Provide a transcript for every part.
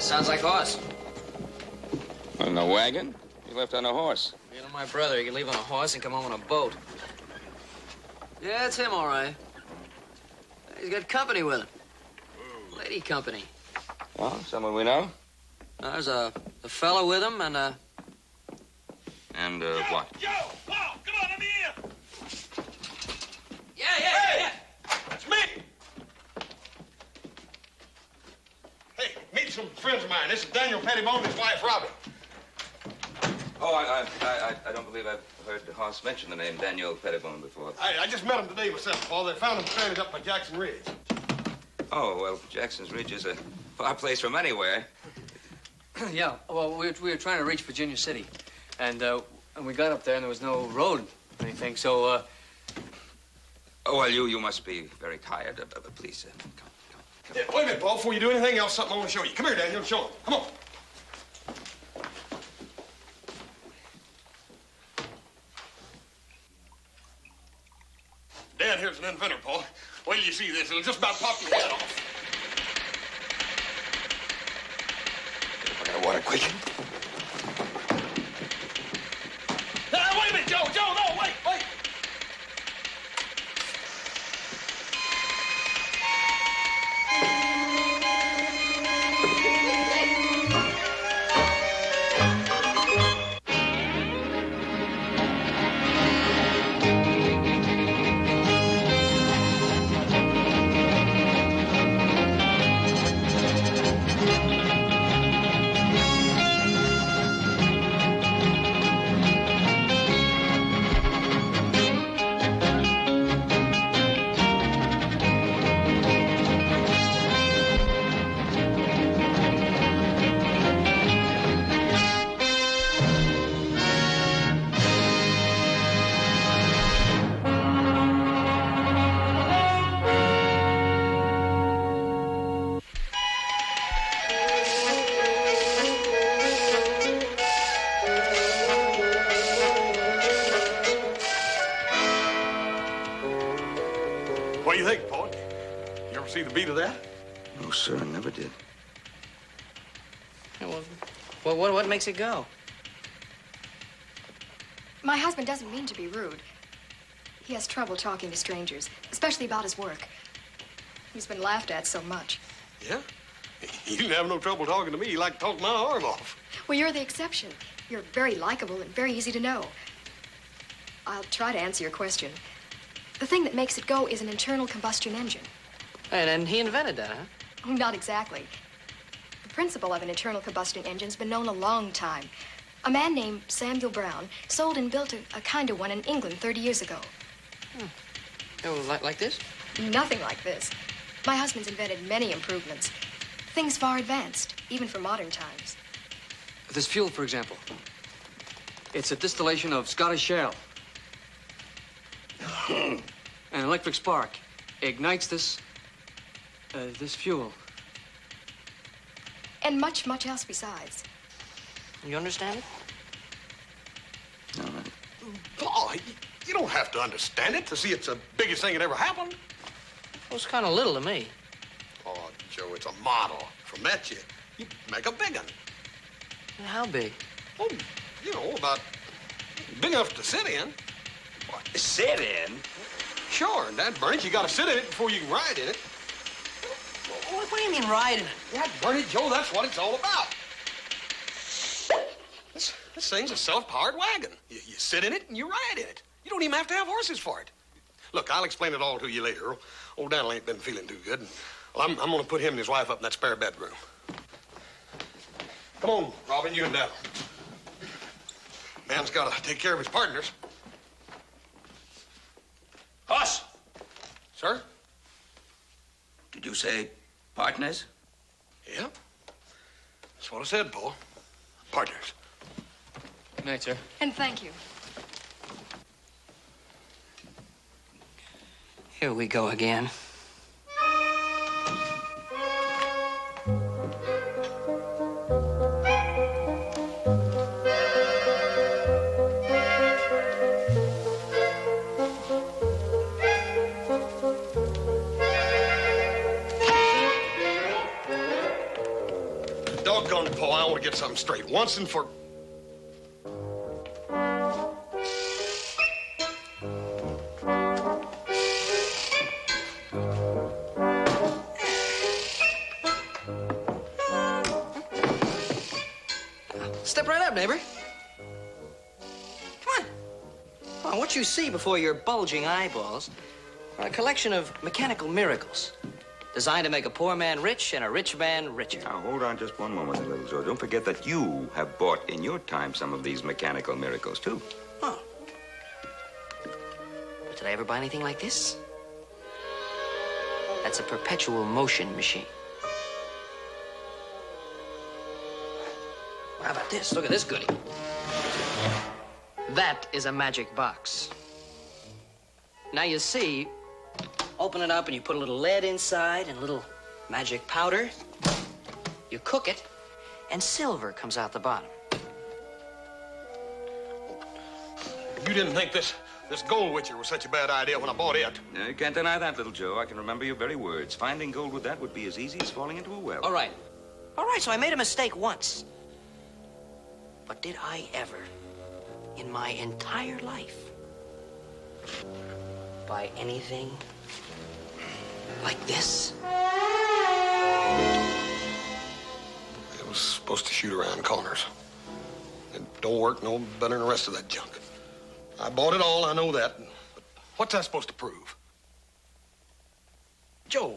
sounds like horse. In a wagon? He left on a horse. You know, my brother, he can leave on a horse and come home on a boat. Yeah, it's him, all right. He's got company with him. Lady company. Oh, someone we know? There's a fellow with him and And, what? Joe! Paul, come on, let me in! Yeah. That's me! Hey, meet some friends of mine. This is Daniel Pettibone and his wife, Robbie. Oh, I don't believe I've heard Hoss mention the name Daniel Pettibone before. I just met them today myself, Paul. They found him stranded up by Jackson Ridge. Oh, well, Jackson's Ridge is a far place from anywhere. Yeah, well, we were trying to reach Virginia City. And we got up there and there was no road or anything, so, Oh, well, you must be very tired. Please, come. Yeah, wait a minute, Paul. Before you do anything else, something I want to show you. Come here, Daniel. Show him. Come on. Dan here's an inventor, Paul. Wait till you see this. It'll just about pop your head off. I got a water quick. Wait a minute, Joe. Joe, no, wait. What do you think, Paul? You ever see the beat of that? No, sir, I never did. Well, what makes it go? My husband doesn't mean to be rude. He has trouble talking to strangers, especially about his work. He's been laughed at so much. Yeah? You didn't have no trouble talking to me. You like to talk my arm off. Well, you're the exception. You're very likable and very easy to know. I'll try to answer your question. The thing that makes it go is an internal combustion engine. And he invented that, huh? Oh, not exactly. The principle of an internal combustion engine's been known a long time. A man named Samuel Brown sold and built a kind of one in England 30 years ago. Oh, like this? Nothing like this. My husband's invented many improvements. Things far advanced, even for modern times. this fuel, for example. It's a distillation of Scottish shale. An electric spark ignites this fuel. And much, much else besides. You understand it? No. Paul, you don't have to understand it to see it's the biggest thing that ever happened. Well, it's kind of little to me. Oh, Joe, it's a model. From that, you make a big one. And how big? Oh, you know, about big enough to sit in. What, sit in? Sure, and that burn it, you got to sit in it before you can ride in it. What do you mean riding it? Yeah, burn it, Joe, that's what it's all about. This thing's a self-powered wagon. You sit in it and you ride in it. You don't even have to have horses for it. Look, I'll explain it all to you later. Old Daniel ain't been feeling too good. Well, I'm going to put him and his wife up in that spare bedroom. Come on, Robin, you and Daniel. Man's got to take care of his partners. Hoss! Sir? Did you say partners? Yeah. That's what I said, Paul. Partners. Good night, sir. And thank you. Here we go again. Doggone it, Paul, I want to get something straight once and for... Step right up, neighbor. Come on. Come on, what you see before your bulging eyeballs are a collection of mechanical miracles designed to make a poor man rich and a rich man richer. Now, hold on just one moment, little Joe. Don't forget that you have bought in your time some of these mechanical miracles, too. Oh. But did I ever buy anything like this? That's a perpetual motion machine. How about this? Look at this goodie. That is a magic box. Now you see, open it up and you put a little lead inside and a little magic powder. You cook it, and silver comes out the bottom. You didn't think this gold witcher was such a bad idea when I bought it. No, you can't deny that, little Joe. I can remember your very words. Finding gold with that would be as easy as falling into a well. All right. All right, so I made a mistake once. But did I ever, in my entire life, buy anything like this? It was supposed to shoot around corners. It don't work no better than the rest of that junk. I bought it all, I know that. But what's that supposed to prove? Joe,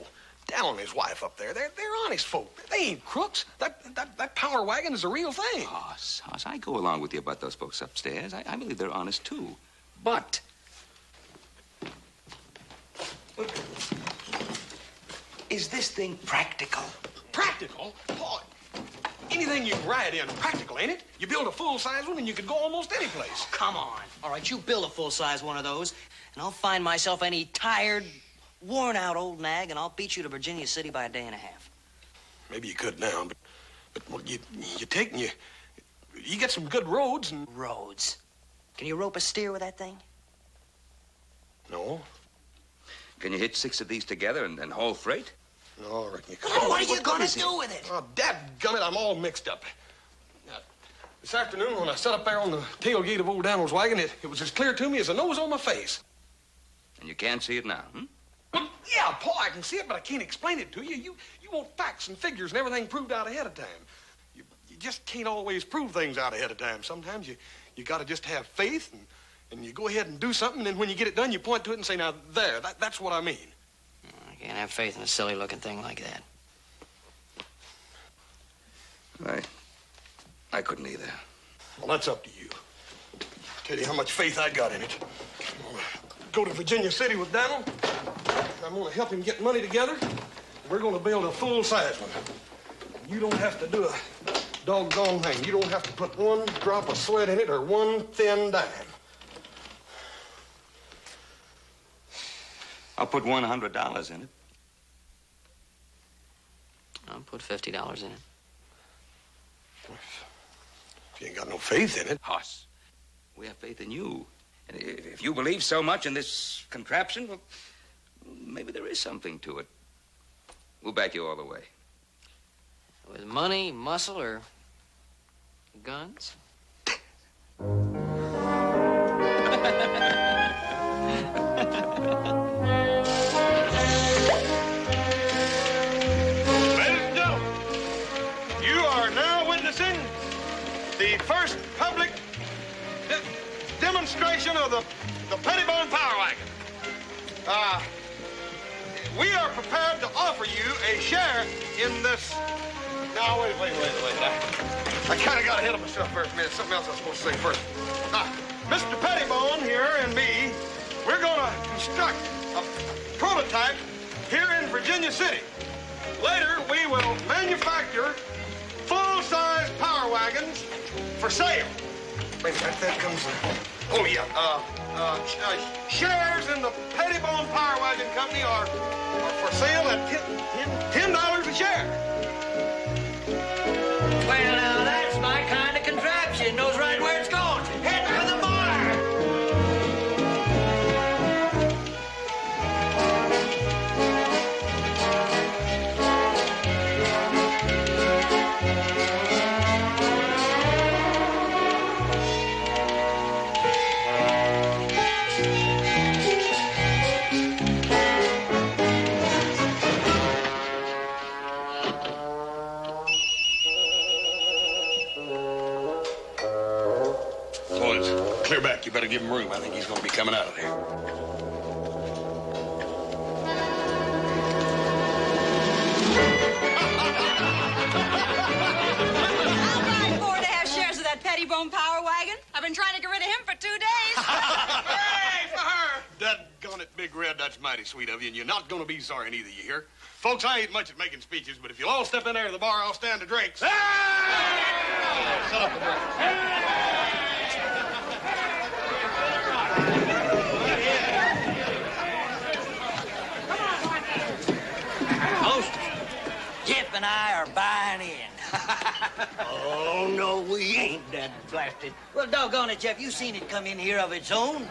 Dal and his wife up there, they're honest folk. They ain't crooks. That power wagon is a real thing. Hoss, I go along with you about those folks upstairs. I believe they're honest, too. But... is this thing practical? Practical? Boy, anything you can ride in, practical, ain't it? You build a full-size one and you could go almost any place. Come on. All right, you build a full-size one of those, and I'll find myself any tired, worn-out old nag, and I'll beat you to Virginia City by a day and a half. Maybe you could now, but well, you take and you get some good roads and... Roads? Can you rope a steer with that thing? No. Can you hitch 6 of these together and haul freight? No, I reckon you could. Well, what are you gonna do with it? Oh, dadgummit, I'm all mixed up. Now, this afternoon, when I sat up there on the tailgate of old Daniel's wagon, it was as clear to me as the nose on my face. And you can't see it now, hmm? Well, yeah, Paul, I can see it, but I can't explain it to you. You want facts and figures and everything proved out ahead of time. You just can't always prove things out ahead of time. Sometimes you got to just have faith, and you go ahead and do something, and then when you get it done, you point to it and say, now, there, that's what I mean. I can't have faith in a silly-looking thing like that. I couldn't either. Well, that's up to you. Tell you how much faith I got in it. I'm gonna go to Virginia City with Daniel. I'm gonna help him get money together. We're gonna build a full-size one. You don't have to do a doggone thing. You don't have to put one drop of sweat in it or one thin dime. I'll put $100 in it. I'll put $50 in it. If you ain't got no faith in it. Hoss, we have faith in you. And if you believe so much in this contraption, well, maybe there is something to it. We'll back you all the way. With money, muscle, or guns? The first public demonstration of the Pettibone Power Wagon. We are prepared to offer you a share in this. Now, wait. I kind of got ahead of myself for a minute. Something else I was supposed to say first. Mr. Pettibone here and me, we're going to construct a prototype here in Virginia City. Later, we will manufacture full-size power wagons for sale. Wait a minute, that comes... Oh, yeah. Shares in the Pettibone Power Wagon Company are for sale at $10 a share. Well, now, that's my kind of contraption. Knows right where it's going. Head for the bar. coming out of there. Pettibone power wagon. I've been trying to get rid of him for 2 days. Hooray for her! Doggone it, Big Red, that's mighty sweet of you, and you're not going to be sorry neither, you hear? Folks, I ain't much at making speeches, but if you'll all step in there to the bar, I'll stand the drinks. Hey! Set up the drinks. Most Jeff and I are buying in. Oh, no, we ain't, that blasted. Well, doggone it, Jeff, you seen it come in here of its own.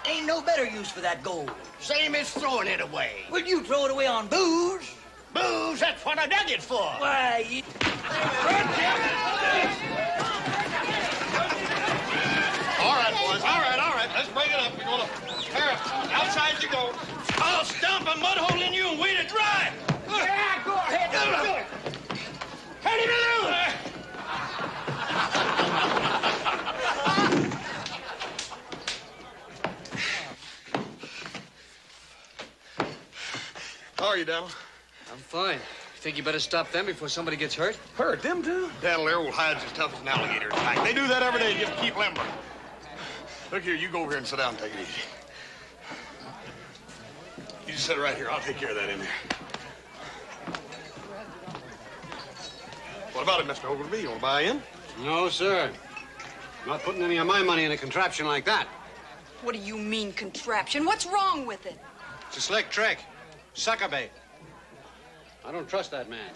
Ain't no better use for that gold. Same as throwing it away. Well, you throw it away on booze. Booze, that's what I dug it for. Why, you... All right, boys, all right. Let's break it up. We're going to... Harris, outside you go. I'll stomp a mud hole in you and wait it dry. Yeah, go ahead. Do it. Head him loose. How are you, Daniel? I'm fine. Think you better stop them before somebody gets hurt? Hurt, them too? Daniel, their old hide's as tough as an alligator's back. They do that every day just to keep limber. Look here, you go over here and sit down and take it easy. You just sit right here. I'll take care of that in there. What about it, Mr. Oglesby? You want to buy in? No, sir. I'm not putting any of my money in a contraption like that. What do you mean, contraption? What's wrong with it? It's a slick trick. Sucker bait. I don't trust that man.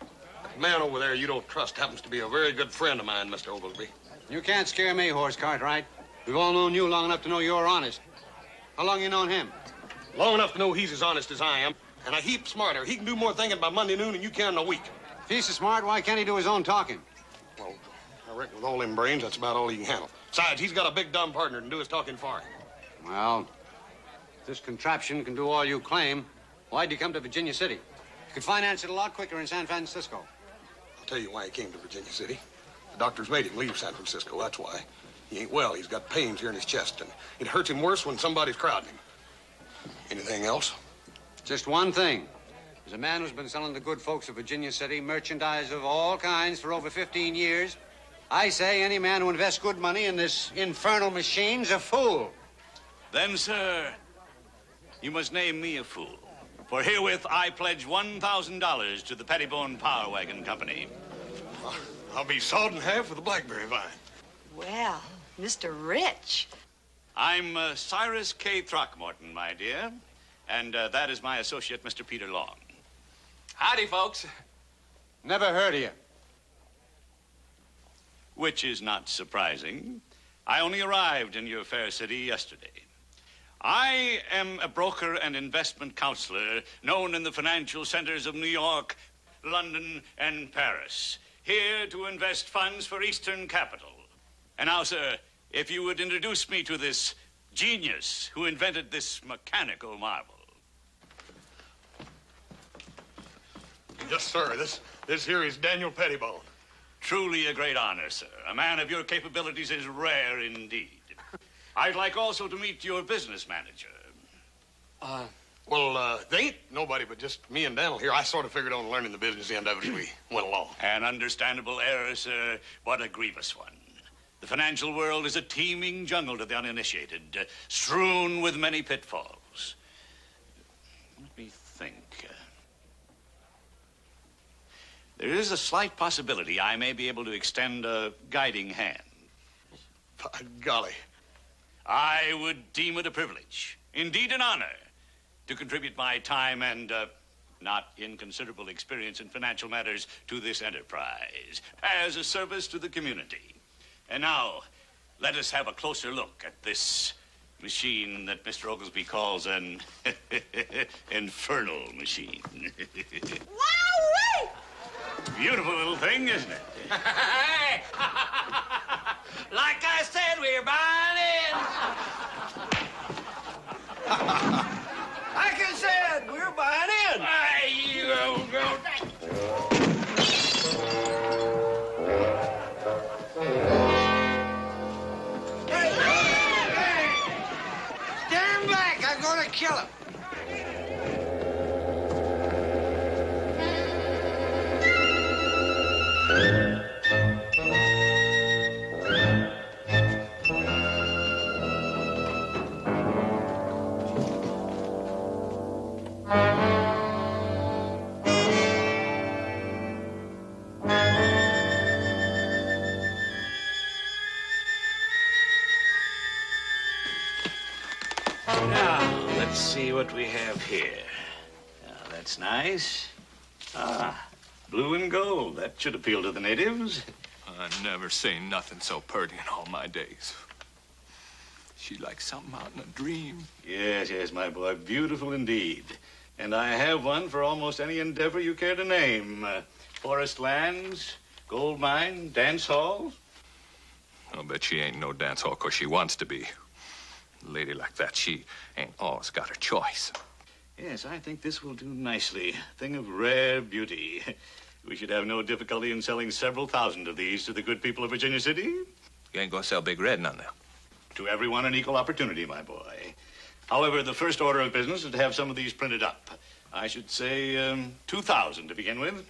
The man over there you don't trust happens to be a very good friend of mine, Mr. Oglesby. You can't scare me, Horse Cartwright. We've all known you long enough to know you're honest. How long you known him? Long enough to know he's as honest as I am, and a heap smarter. He can do more thinking by Monday noon than you can in a week. If he's so smart, why can't he do his own talking? Well, I reckon with all them brains, that's about all he can handle. Besides, he's got a big dumb partner to do his talking for him. Well, if this contraption can do all you claim, why'd you come to Virginia City? You could finance it a lot quicker in San Francisco. I'll tell you why he came to Virginia City. The doctors made him leave San Francisco, that's why. He ain't well. He's got pains here in his chest, and it hurts him worse when somebody's crowding him. Anything else? Just one thing. As a man who's been selling the good folks of Virginia City merchandise of all kinds for over 15 years, I say any man who invests good money in this infernal machine's a fool. Then, sir, you must name me a fool. For herewith I pledge $1,000 to the Pettibone Power Wagon Company. I'll be sawed in half with a blackberry vine. Well, Mr. Rich. I'm Cyrus K. Throckmorton, my dear. And that is my associate, Mr. Peter Long. Howdy, folks. Never heard of you. Which is not surprising. I only arrived in your fair city yesterday. I am a broker and investment counselor known in the financial centers of New York, London, and Paris. Here to invest funds for Eastern capital. And now, sir, if you would introduce me to this genius who invented this mechanical marvel. Yes, sir. This here is Daniel Pettibone. Truly a great honor, sir. A man of your capabilities is rare indeed. I'd like also to meet your business manager. Well, they ain't nobody but just me and Daniel here. I sort of figured on learning the business end of it as we went along. An understandable error, sir, but a grievous one. The financial world is a teeming jungle to the uninitiated, strewn with many pitfalls. Let me think. There is a slight possibility I may be able to extend a guiding hand. By golly. I would deem it a privilege, indeed an honor, to contribute my time and not inconsiderable experience in financial matters to this enterprise as a service to the community. And now, let us have a closer look at this machine that Mr. Oglesby calls an infernal machine. Wowee! Beautiful little thing, isn't it? Like I said, we're buying in. Like I said, we're buying in. You old girl. I'm gonna kill him. Now, let's see what we have here. Now, that's nice. Ah, blue and gold. That should appeal to the natives. I never seen nothing so purty in all my days. She like something out in a dream. Yes, yes, my boy. Beautiful indeed. And I have one for almost any endeavor you care to name. Forest lands, gold mine, dance halls. I'll bet she ain't no dance hall 'cause she wants to be. A lady like that, she ain't always got her choice. Yes, I think this will do nicely. Thing of rare beauty. We should have no difficulty in selling several thousand of these to the good people of Virginia City. You ain't gonna sell Big Red none now. To everyone an equal opportunity, my boy. However, the first order of business is to have some of these printed up. I should say 2,000 to begin with.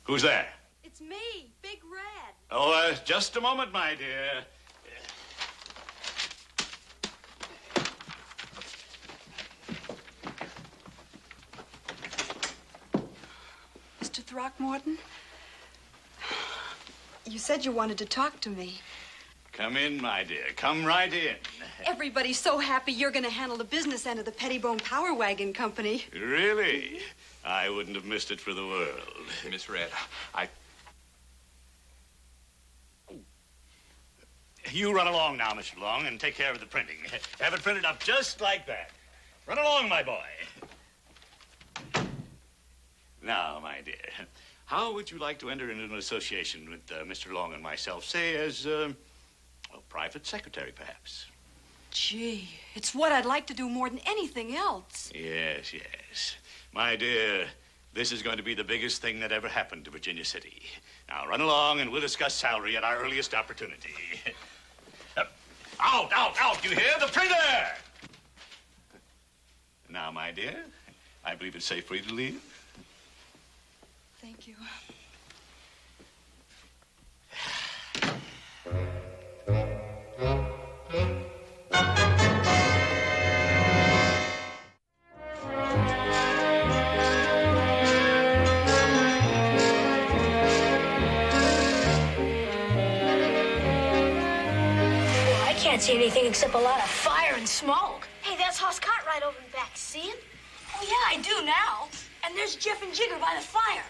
Who's there? It's me, Big Red. Oh, just a moment, my dear. Mr. Throckmorton? You said you wanted to talk to me. Come in, my dear. Come right in. Everybody's so happy you're going to handle the business end of the Pettibone Power Wagon Company. Really? I wouldn't have missed it for the world. Miss Red, You run along now, Mr. Long, and take care of the printing. Have it printed up just like that. Run along, my boy. Now, my dear, how would you like to enter into an association with Mr. Long and myself, say as a private secretary, perhaps? Gee, it's what I'd like to do more than anything else. Yes, yes. My dear, this is going to be the biggest thing that ever happened to Virginia City. Now, run along, and we'll discuss salary at our earliest opportunity. Out, out, out, you hear? The printer! Now, my dear, I believe it's safe for you to leave. Thank you. I can't see anything except a lot of fire and smoke. Hey, that's Hoss Cartwright over in the back. See him? Oh, yeah, I do now. And there's Jeff and Jigger by the fire.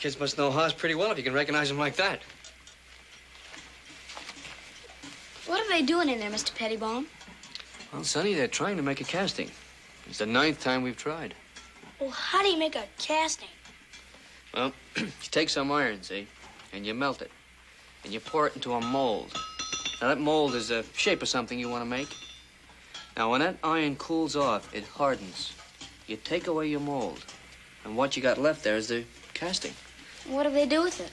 Kids must know Hoss pretty well if you can recognize him like that. What are they doing in there, Mr. Pettibone? Well, Sonny, they're trying to make a casting. It's the 9th time we've tried. Well, how do you make a casting? Well, you take some iron, see, and you melt it. And you pour it into a mold. Now, that mold is a shape of something you want to make. Now, when that iron cools off, it hardens. You take away your mold. And what you got left there is the casting. What do they do with it?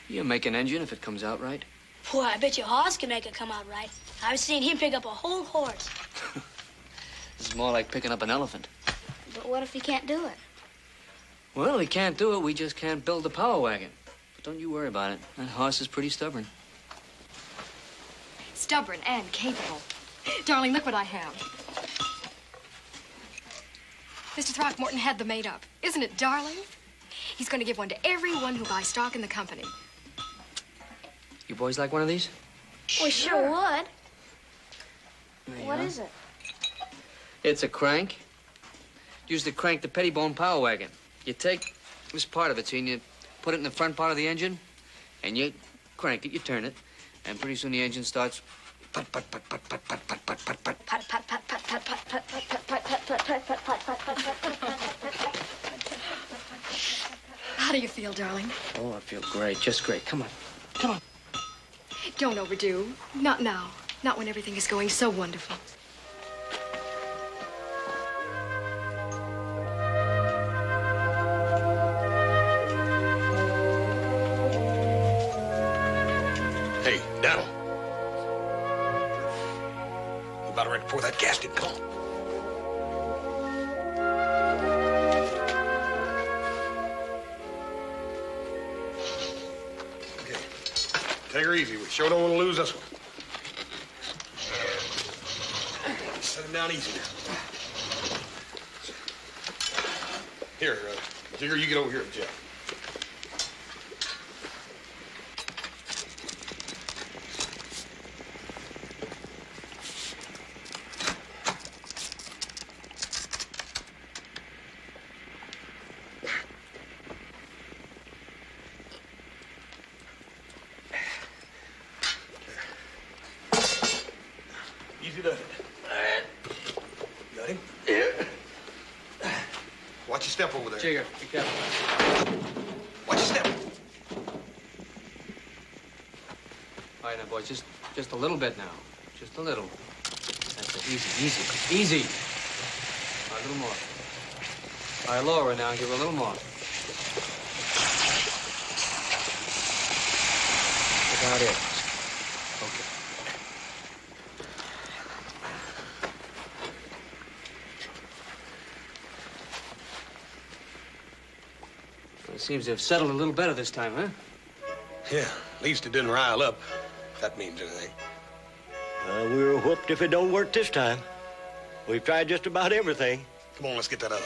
You make an engine if it comes out right. Boy, I bet your Hoss can make it come out right. I've seen him pick up a whole horse. This is more like picking up an elephant. But what if he can't do it? Well, he can't do it. We just can't build the power wagon. But don't you worry about it. That horse is pretty stubborn. Stubborn and capable. Darling, look what I have. Mr. Throckmorton had them made up. Isn't it darling? He's going to give one to everyone who buys stock in the company. You boys like one of these? We sure would. What are. is it? It's a crank. Used to crank the Pettibone Power Wagon. You take this part of it, see, and you put it in the front part of the engine, and you crank it, you turn it, and pretty soon the engine starts put, put, put, put, put, put, put, put, put, put. How do you feel, darling? Oh, I feel great, just great. Come on, come on. Don't overdo. Not now. Not when everything is going so wonderful. Hey, Donald. about ready to pour that gasket. Come on. Okay. Take her easy. We sure don't want to lose this one. Set him down easy now. Here, Jigger, you get over here with Jeff. Easy does it. All right. Got him? Yeah. Watch your step over there. Jigger, be careful. Watch your step. All right, now, boys, just a little bit now. Just a little. That's it. Easy. All right, a little more. All right, lower her now and give her a little more. About it. Okay. Well, it seems to have settled a little better this time, huh? Yeah, at least it didn't rile up, if that means anything. We were whooped if it don't work this time. We've tried just about everything. Come on, let's get that oven.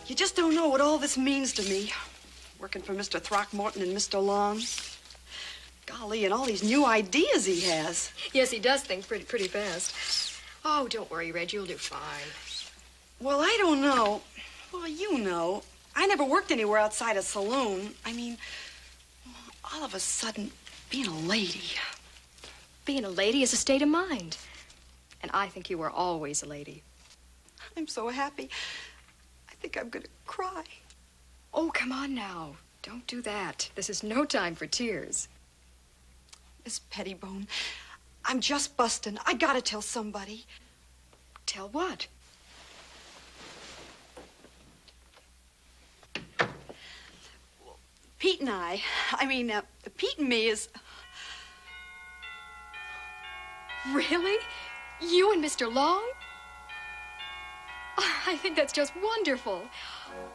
You just don't know what all this means to me. Working for Mr. Throckmorton and Mr. Long. Golly, and all these new ideas he has. Yes, he does think pretty fast. Oh, don't worry, Reg. You'll do fine. Well, I don't know. Well, you know. I never worked anywhere outside a saloon. I mean, all of a sudden, being a lady. Being a lady is a state of mind. And I think you were always a lady. I'm so happy. I think I'm gonna cry. Oh, come on now. Don't do that. This is no time for tears. Miss Pettibone, I'm just busting. I gotta tell somebody. Tell what? Pete and Pete and me is... Really? You and Mr. Long? Oh, I think that's just wonderful.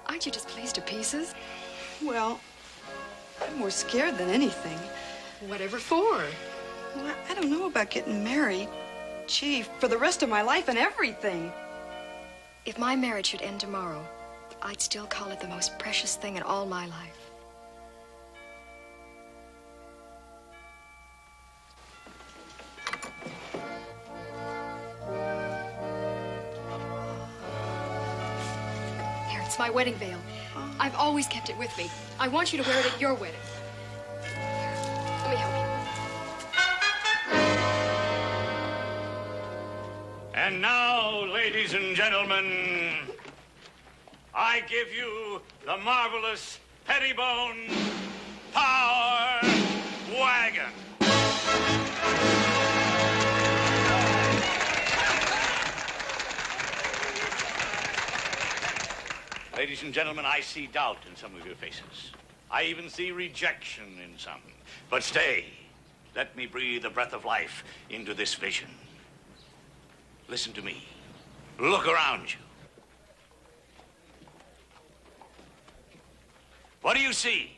Aren't you just pleased to pieces? Well, I'm more scared than anything. Whatever for? Well, I don't know about getting married. Gee, for the rest of my life and everything. If my marriage should end tomorrow, I'd still call it the most precious thing in all my life. Here, it's my wedding veil. I've always kept it with me. I want you to wear it at your wedding. Here, let me help you. And now, ladies and gentlemen, I give you the marvelous Pettibone Power Wagon. Ladies and gentlemen, I see doubt in some of your faces. I even see rejection in some. But stay. Let me breathe a breath of life into this vision. Listen to me. Look around you. What do you see?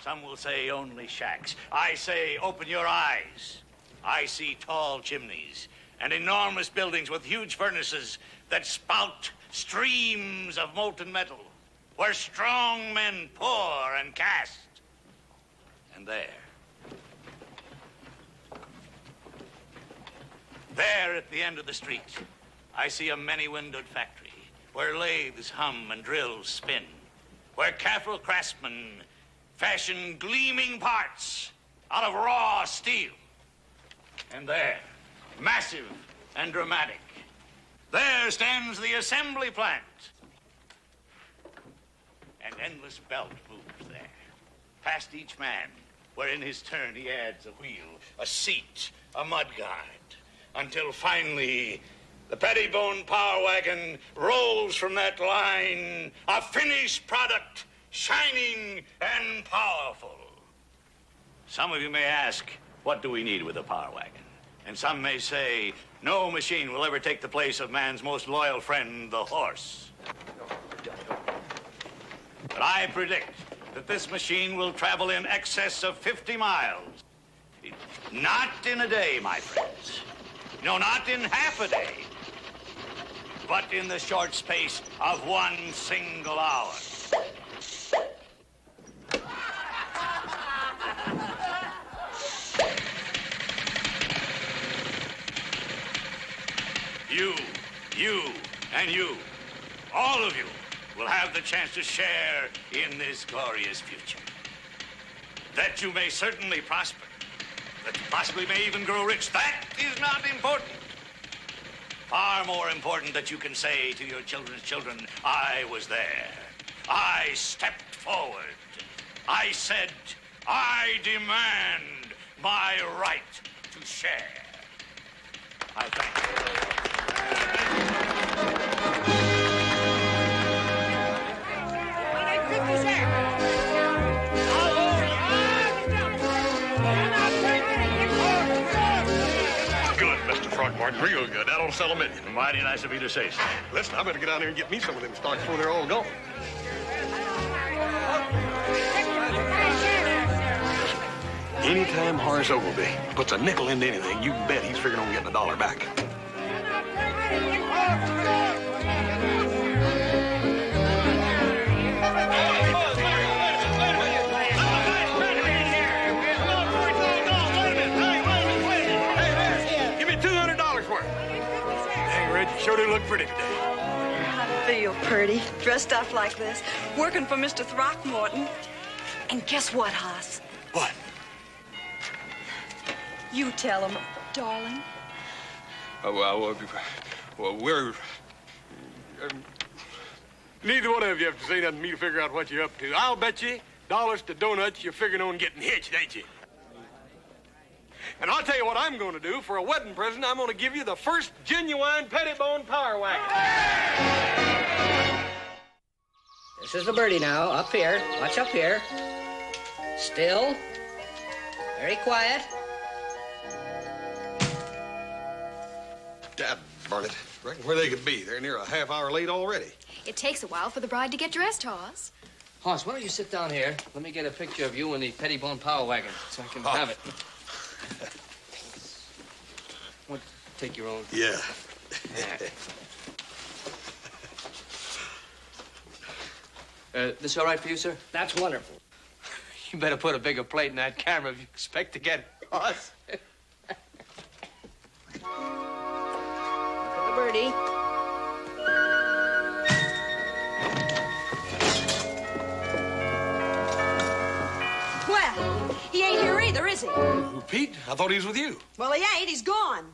Some will say only shacks. I say open your eyes. I see tall chimneys and enormous buildings with huge furnaces that spout streams of molten metal, where strong men pour and cast. And there at the end of the street, I see a many-windowed factory where lathes hum and drills spin, where careful craftsmen fashion gleaming parts out of raw steel. And there, massive and dramatic, there stands the assembly plant. An endless belt moves there, past each man, where in his turn he adds a wheel, a seat, a mudguard, until finally The Pettibone Power Wagon rolls from that line, a finished product, shining and powerful. Some of you may ask, what do we need with a power wagon? And some may say, no machine will ever take the place of man's most loyal friend, the horse. But I predict that this machine will travel in excess of 50 miles. Not in a day, my friends. No, not in half a day. But in the short space of one single hour. You, and you, all of you, will have the chance to share in this glorious future. That you may certainly prosper, that you possibly may even grow rich, that is not important. Far more important that you can say to your children's children, I was there. I stepped forward. I said, I demand my right to share. I thank you. Good, Mr. Throckmorton. Real good. That ought to sell a million. Mighty nice of you to say so. Listen, I better get down there and get me some of them stocks before they're all gone. Anytime Horace Ogilvy puts a nickel into anything, you can bet he's figuring on getting $1 back. Give me $200 worth. Dang, Reggie, sure do look pretty today. I feel pretty, dressed up like this, working for Mr. Throckmorton. And guess what, Hoss? What? You tell him, darling. Well, we're... neither one of you have to say nothing to me to figure out what you're up to. I'll bet you, dollars to donuts, you're figuring on getting hitched, ain't you? And I'll tell you what I'm going to do. For a wedding present, I'm going to give you the first genuine Pettibone Power Wagon. This is the birdie now, up here. Watch up here. Still. Very quiet. Dad, burn it. Reckon where they could be. They're near a half hour late already. It takes a while for the bride to get dressed, Hoss. Hoss, why don't you sit down here? Let me get a picture of you in the Pettibone Power Wagon so I can have it. What, take your own? Yeah. This all right for you, sir? That's wonderful. You better put a bigger plate in that camera if you expect to get it, Hoss. For the birdie. Well, he ain't here either, is he? Who, Pete? I thought he was with you. Well, he ain't. He's gone.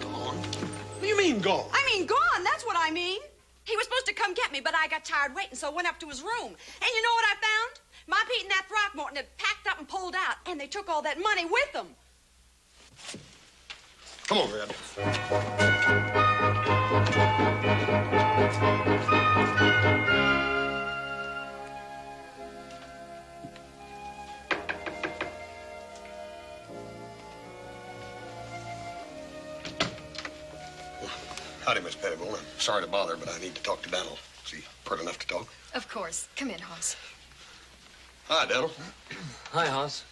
Gone? What do you mean, gone? I mean, gone. That's what I mean. He was supposed to come get me, but I got tired waiting, so I went up to his room. And you know what I found? My Pete and that Throckmorton had packed up and pulled out, and they took all that money with them. Come on, Red. Howdy, Miss Pettibone. I'm sorry to bother, but I need to talk to Daniel. Is he pert enough to talk? Of course. Come in, Hoss. Hi, Daniel. Hi, Hoss.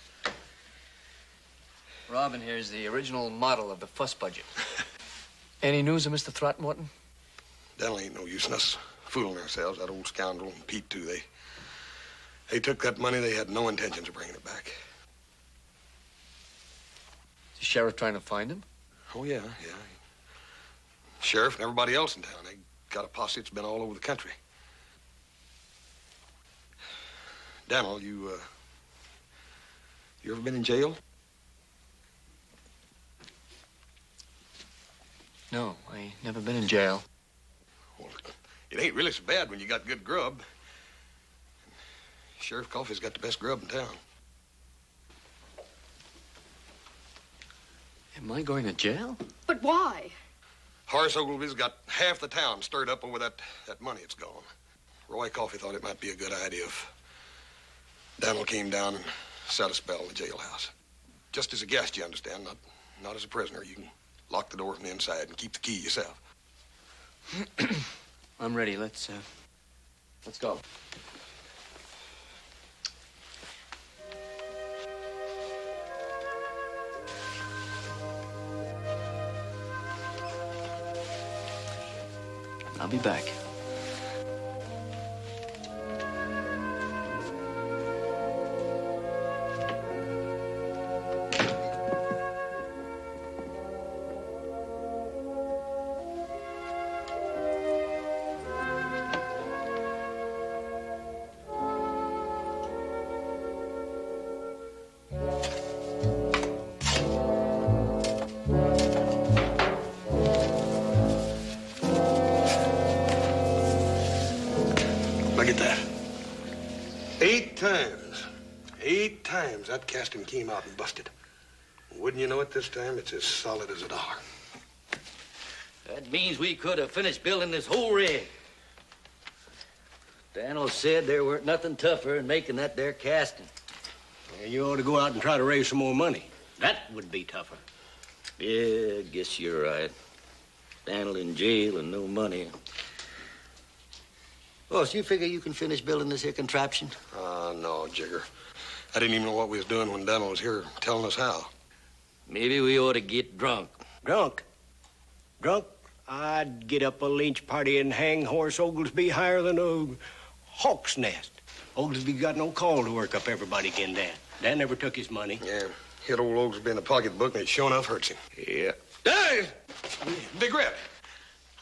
Robin here is the original model of the fuss budget. Any news of Mr. Throckmorton? Daniel ain't no use in us fooling ourselves. That old scoundrel and Pete, too. They took that money. They had no intentions of bringing it back. Is the sheriff trying to find him? Oh, yeah. Sheriff and everybody else in town. They got a posse that's been all over the country. Daniel, you ever been in jail? No, I ain't never been in jail. Well, it ain't really so bad when you got good grub. Sheriff Coffey's got the best grub in town. Am I going to jail? But why? Horace Ogilvy's got half the town stirred up over that money it's gone. Roy Coffey thought it might be a good idea if Daniel came down and sat a spell in the jailhouse. Just as a guest, you understand, not as a prisoner. You can lock the door from the inside and keep the key yourself. I'm ready. Let's go. I'll be back. Look at that. 8 times. 8 times that casting came out and busted. Wouldn't you know it, this time it's as solid as a dollar. That means we could have finished building this whole rig. Daniel said there weren't nothing tougher than making that there casting. Yeah, you ought to go out and try to raise some more money. That would be tougher. Yeah, I guess you're right. Daniel in jail and no money. Oh, so you figure you can finish building this here contraption? No, Jigger. I didn't even know what we was doing when Daniel was here telling us how. Maybe we ought to get drunk. Drunk? Drunk? I'd get up a lynch party and hang Horace Oglesby higher than a hawk's nest. Oglesby got no call to work up everybody again, Dan. Dan never took his money. Yeah, hit old Oglesby in the pocketbook and it sure enough hurts him. Yeah. Hey! Big Red.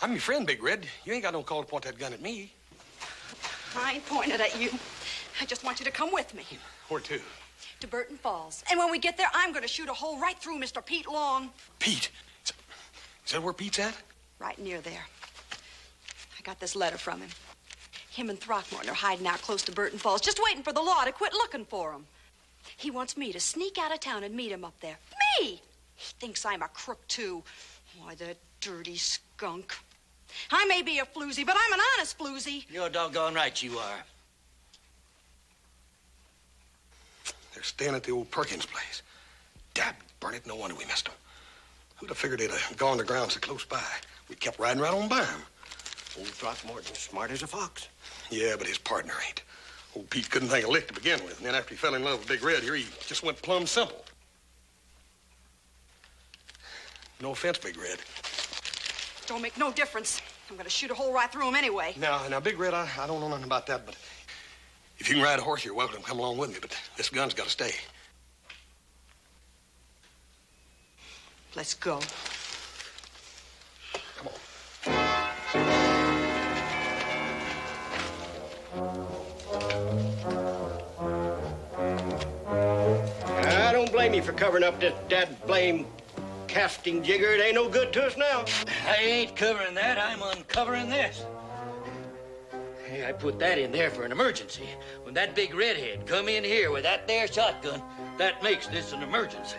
I'm your friend, Big Red. You ain't got no call to point that gun at me. I ain't pointing it at you. I just want you to come with me. Where to? To Burton Falls. And when we get there, I'm going to shoot a hole right through Mr. Pete Long. Pete? Is that where Pete's at? Right near there. I got this letter from him. Him and Throckmorton are hiding out close to Burton Falls, just waiting for the law to quit looking for him. He wants me to sneak out of town and meet him up there. Me! He thinks I'm a crook, too. Why, the dirty skunk. I may be a floozy, but I'm an honest floozy. You're doggone right you are. They're staying at the old Perkins place. Dad burn it, no wonder we missed them. Who'd have figured they'd have gone to ground so close by? We kept riding right on by them. Old Throckmorton's smart as a fox. Yeah, but his partner ain't. Old Pete couldn't think a lick to begin with. And then after he fell in love with Big Red here, he just went plumb simple. No offense, Big Red. Don't make no difference. I'm going to shoot a hole right through him anyway. Now, Big Red, I don't know nothing about that, but if you can ride a horse, you're welcome to come along with me, but this gun's got to stay. Let's go. Come on. I don't blame you for covering up this dad-blame casting, Jigger. It ain't no good to us now. I ain't covering that. I'm uncovering this. Hey, I put that in there for an emergency. When that big redhead come in here with that there shotgun, that makes this an emergency.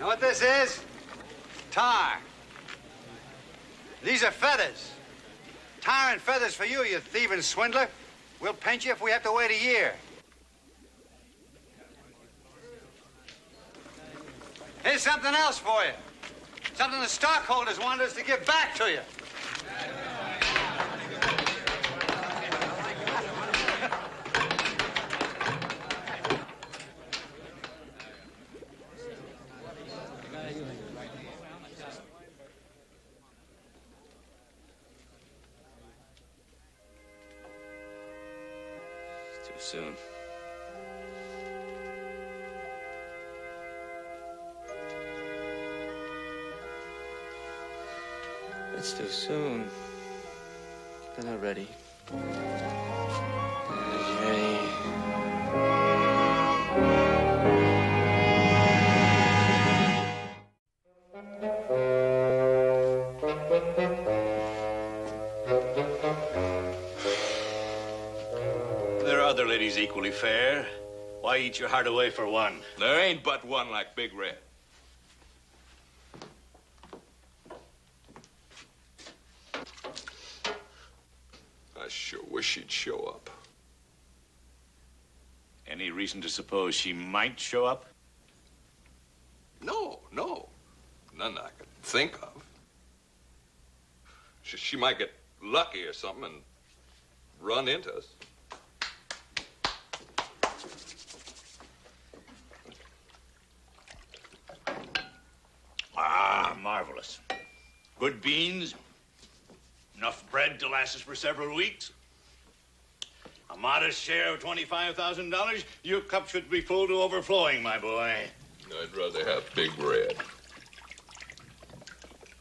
Know what this is? Tar. These are feathers. Tar and feathers for you, you thieving swindler. We'll paint you if we have to wait a year. Here's something else for you. Something the stockholders want us to give back to you. Too soon. It's too soon. They're not ready. They're not ready. equally fair. Why eat your heart away for one? There ain't but one like Big Red. I sure wish she'd show up. Any reason to suppose she might show up? No. None I could think of. She might get lucky or something and run into us. Ah, marvelous. Good beans, enough bread to last us for several weeks. A modest share of $25,000. Your cup should be full to overflowing, my boy. I'd rather have Big Red.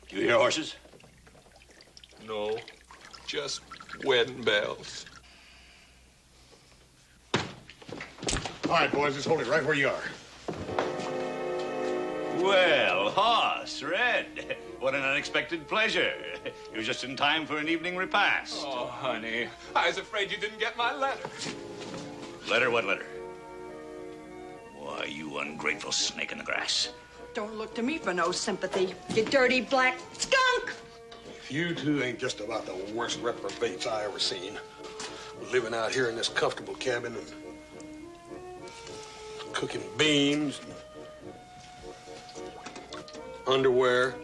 Do you hear horses? No, just wedding bells. All right, boys, just hold it right where you are. Well, Hoss, Red, what an unexpected pleasure. You're just in time for an evening repast. Oh, honey, I was afraid you didn't get my letter. Letter? What letter? Why, you ungrateful snake in the grass. Don't look to me for no sympathy, you dirty black skunk! You two ain't just about the worst reprobates I ever seen. Living out here in this comfortable cabin and cooking beans and underwear.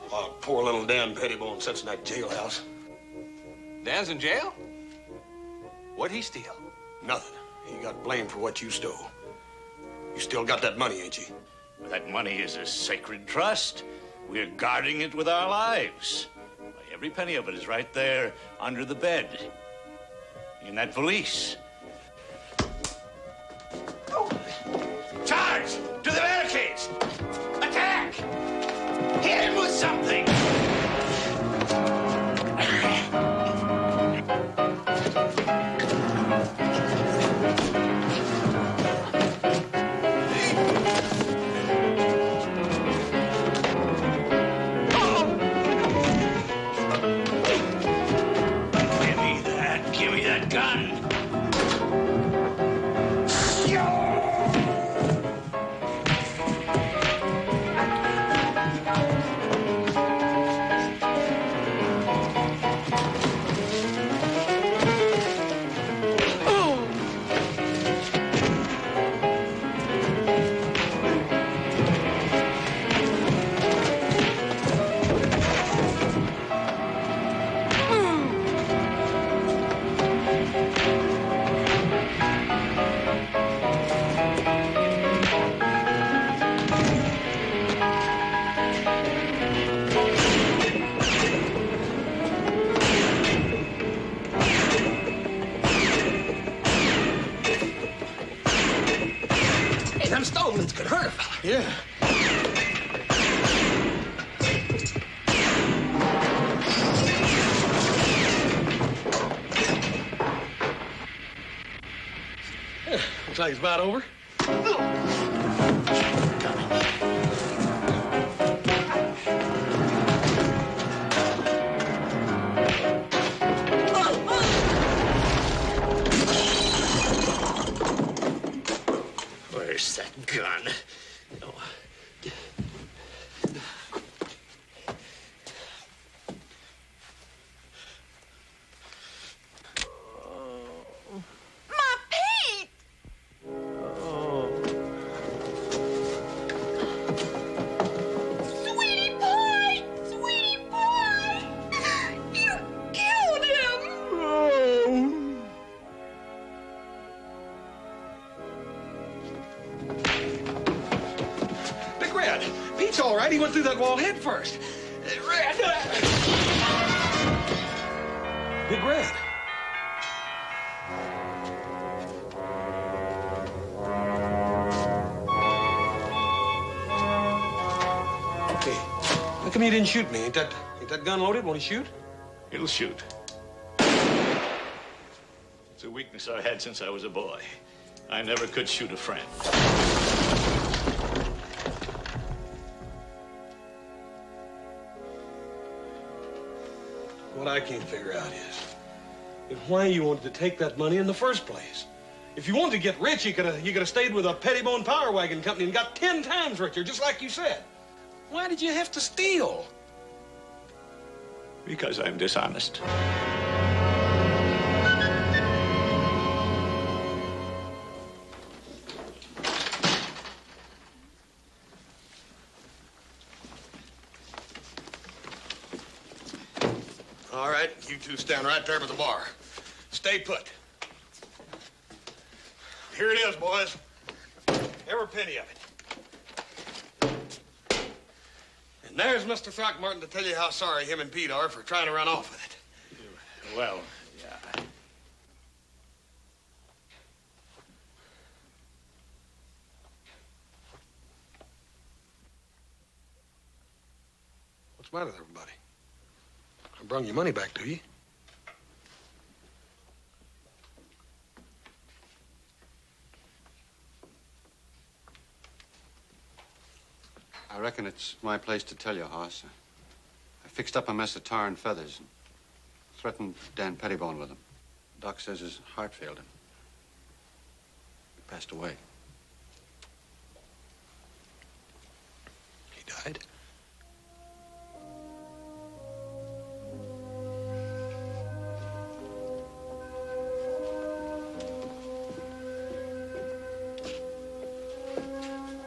While poor little Dan Pettibone sits in that jailhouse. Dan's in jail? What'd he steal? Nothing. He got blamed for what you stole. You still got that money, ain't you? That money is a sacred trust. We're guarding it with our lives. Why, every penny of it is right there under the bed. In that valise. Charge! To the barricades! Attack! Hit him with something! Give me that gun! Them Stolmans could hurt a fella. Yeah. Looks like it's about over. Where's that gun? Oh. My Pete! Sweetie pie! Sweetie pie! You killed him! Big Red, Pete's all right. He went through that wall head first. Red! Big Red. Hey, how come you didn't shoot me? Ain't that gun loaded? Won't he shoot? It'll shoot. It's a weakness I've had since I was a boy. I never could shoot a friend. What I can't figure out is is why you wanted to take that money in the first place. If you wanted to get rich, you could have stayed with a Pettibone Power Wagon Company and got 10 times richer, just like you said. Why did you have to steal? Because I'm dishonest. All right, you two stand right there by the bar. Stay put. Here it is, boys. Every penny of it. And there's Mr. Throckmorton to tell you how sorry him and Pete are for trying to run off with it. Well, yeah. What's the matter with everybody? I brung your money back to you. I reckon it's my place to tell you, Hoss. I fixed up a mess of tar and feathers and threatened Dan Pettibone with them. Doc says his heart failed him. He passed away. He died?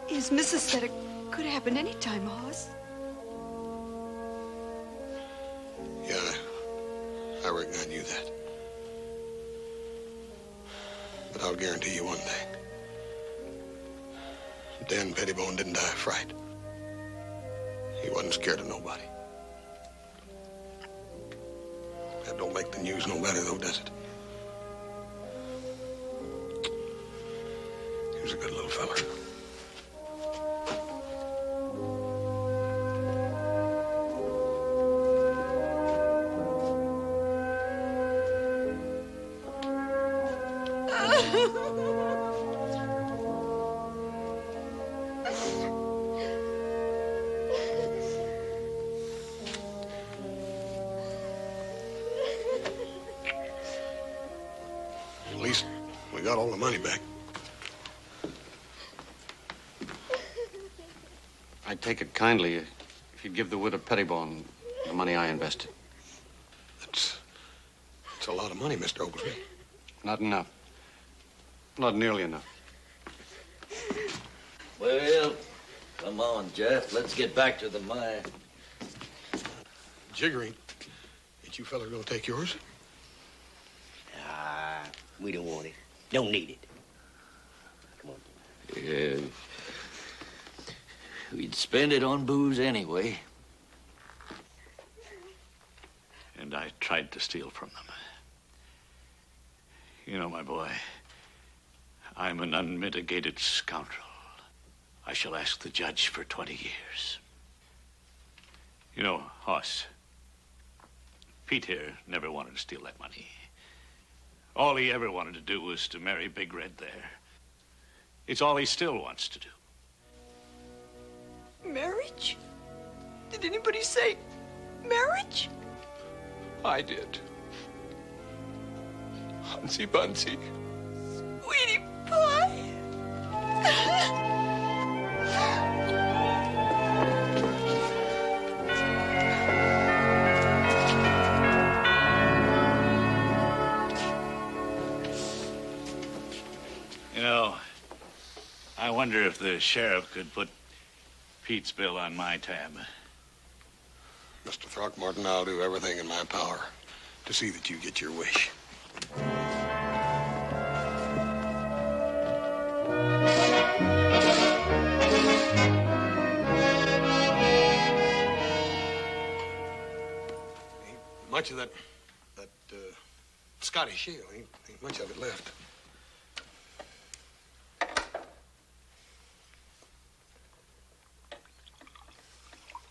His missus said it could happen any time, Hoss. Yeah, I reckon I knew that. But I'll guarantee you one thing. Dan Pettibone didn't die of fright. He wasn't scared of nobody. That don't make the news no better, though, does it? He was a good little fella. At least we got all the money back. I'd take it kindly if you'd give the widow Pettibone the money I invested. That's a lot of money, Mr. Oglesby. Not enough. Not nearly enough. Well, come on, Jeff. Let's get back to the mine. Jigger, ain't you fellas gonna take yours? We don't want it. Don't need it. Come on. Yeah. We'd spend it on booze anyway. And I tried to steal from them. You know, my boy, I'm an unmitigated scoundrel. I shall ask the judge for 20 years. You know, Hoss, Pete here never wanted to steal that money. All he ever wanted to do was to marry Big Red there. It's all he still wants to do. Marriage? Did anybody say marriage? I did. Hunsy Bunsy. Sweetie pie. You know, I wonder if the sheriff could put Pete's bill on my tab. Mr. Throckmorton, I'll do everything in my power to see that you get your wish. Ain't much of that Scottish shale. Ain't much of it left.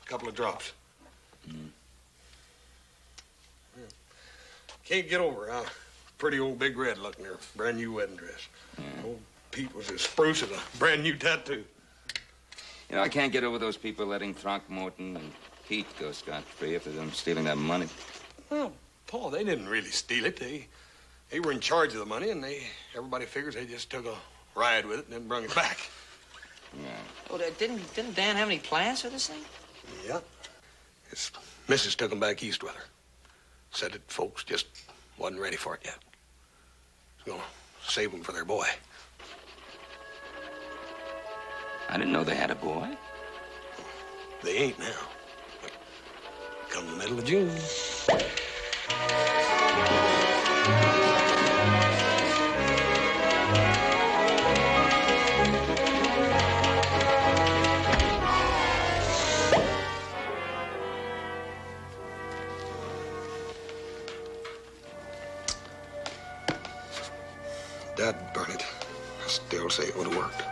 Couple of drops. Yeah. Can't get over how pretty old Big Red looked in her brand new wedding dress. Old Pete was as spruce as a brand new tattoo. You know, I can't get over those people letting Throckmorton and Pete go scot-free after them stealing that money. Well, Paul, they didn't really steal it. They They were in charge of the money, and everybody figures they just took a ride with it and then brung it back. Yeah. Oh, didn't Dan have any plans for this thing? Yeah. His missus took him back east with her. Said that folks just wasn't ready for it yet. He's gonna save them for their boy. I didn't know they had a boy. They ain't now. But come the middle of June. Dad burn it. I still say it would have worked.